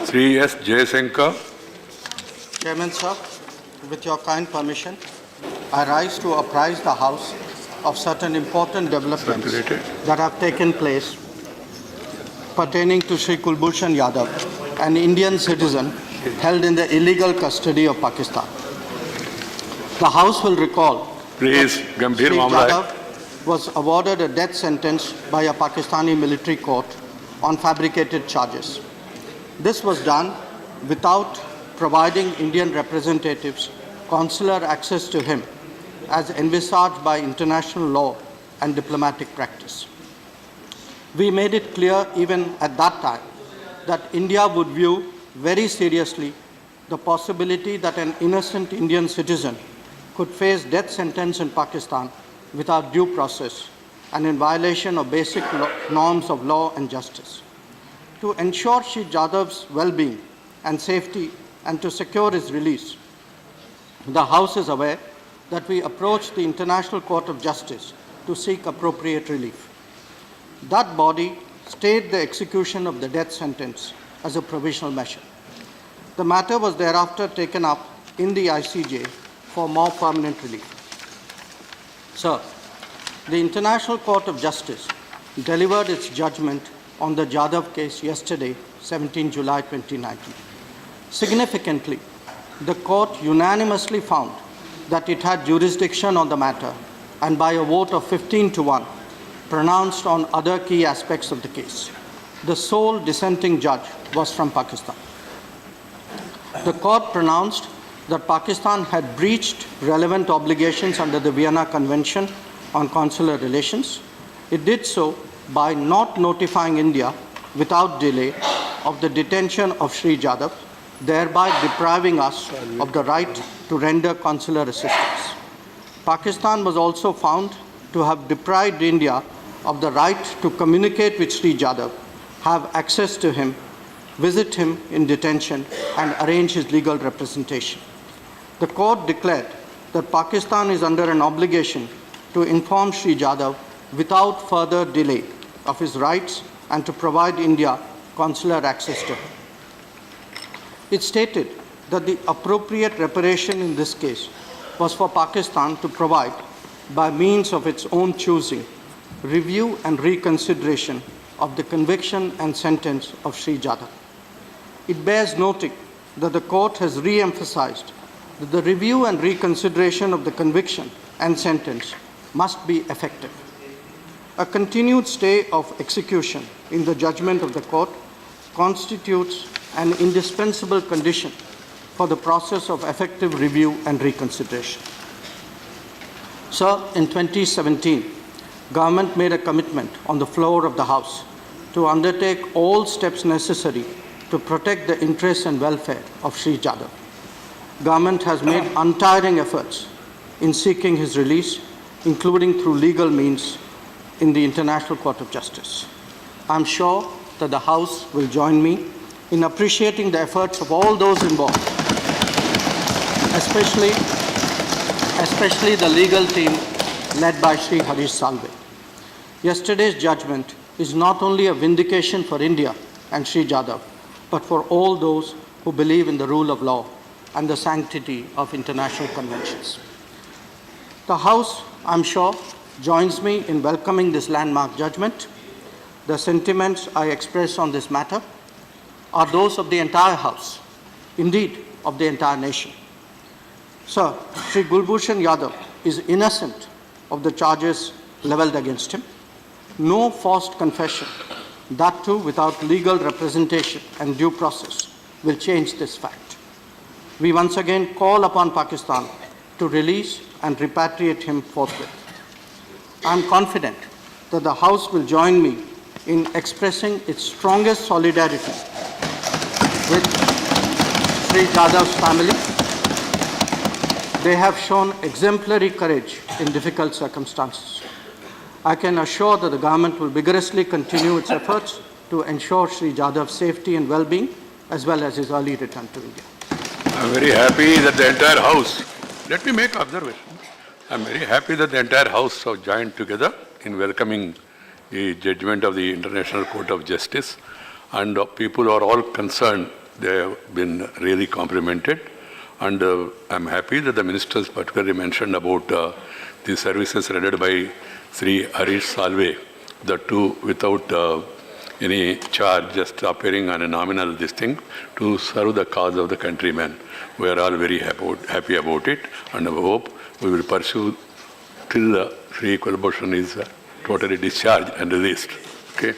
Sri S. Jayasankar. Chairman, sir, with your kind permission, I rise to apprise the House of certain important developments that have taken place pertaining to Sri Kulbhushan Yadav, an Indian citizen held in the illegal custody of Pakistan. The House will recall Please, Gambhir Sri Mamla. Jadhav was awarded a death sentence by a Pakistani military court on fabricated charges. This was done without providing Indian representatives consular access to him as envisaged by international law and diplomatic practice. We made it clear even at that time that India would view very seriously the possibility that an innocent Indian citizen could face death sentence in Pakistan without due process and in violation of basic norms of law and justice. To ensure Sri Jadhav's well-being and safety and to secure his release, the House is aware that we approached the International Court of Justice to seek appropriate relief. That body stayed the execution of the death sentence as a provisional measure. The matter was thereafter taken up in the ICJ for more permanent relief. Sir, the International Court of Justice delivered its judgment on the Jadhav case yesterday, 17 July 2019. Significantly, the court unanimously found that it had jurisdiction on the matter and by a vote of 15-1 pronounced on other key aspects of the case. The sole dissenting judge was from Pakistan. The court pronounced that Pakistan had breached relevant obligations under the Vienna Convention on Consular Relations. It did so by not notifying India without delay of the detention of Sri Jadhav, thereby depriving us of the right to render consular assistance. Pakistan was also found to have deprived India of the right to communicate with Sri Jadhav, have access to him, visit him in detention, and arrange his legal representation. The court declared that Pakistan is under an obligation to inform Sri Jadhav without further delay of his rights and to provide India consular access to him. It stated that the appropriate reparation in this case was for Pakistan to provide, by means of its own choosing, review and reconsideration of the conviction and sentence of Sri Jadhav. It bears noting that the court has re-emphasized that the review and reconsideration of the conviction and sentence must be effective. A continued stay of execution in the judgment of the court constitutes an indispensable condition for the process of effective review and reconsideration. Sir, in 2017, government made a commitment on the floor of the House to undertake all steps necessary to protect the interests and welfare of Sri Jadhav. Government has made untiring efforts in seeking his release, including through legal means in the International Court of Justice. I'm sure that the House will join me in appreciating the efforts of all those involved, especially the legal team led by Sri Harish Salve. Yesterday's judgment is not only a vindication for India and Sri Jadhav, but for all those who believe in the rule of law and the sanctity of international conventions. The House, I'm sure, joins me in welcoming this landmark judgment. The sentiments I express on this matter are those of the entire House, indeed of the entire nation. Sir, Sri Kulbhushan Yadav is innocent of the charges leveled against him. No forced confession, that too without legal representation and due process, will change this fact. We once again call upon Pakistan to release and repatriate him forthwith. I am confident that the House will join me in expressing its strongest solidarity with Sri Jadhav's family. They have shown exemplary courage in difficult circumstances. I can assure that the government will vigorously continue its efforts to ensure Sri Jadhav's safety and well-being, as well as his early return to India. I'm very happy that the entire House, let me make an observation. I'm very happy that the entire House have joined together in welcoming the judgment of the International Court of Justice, and people are all concerned They have been really complimented. And I'm happy that the ministers particularly mentioned about the services rendered by Sri Harish Salve, the two without any charge, just appearing on a nominal this thing to serve the cause of the countrymen. We are all very happy about it, and I hope we will pursue till Sri Kulbhushan is totally discharged and released. Okay.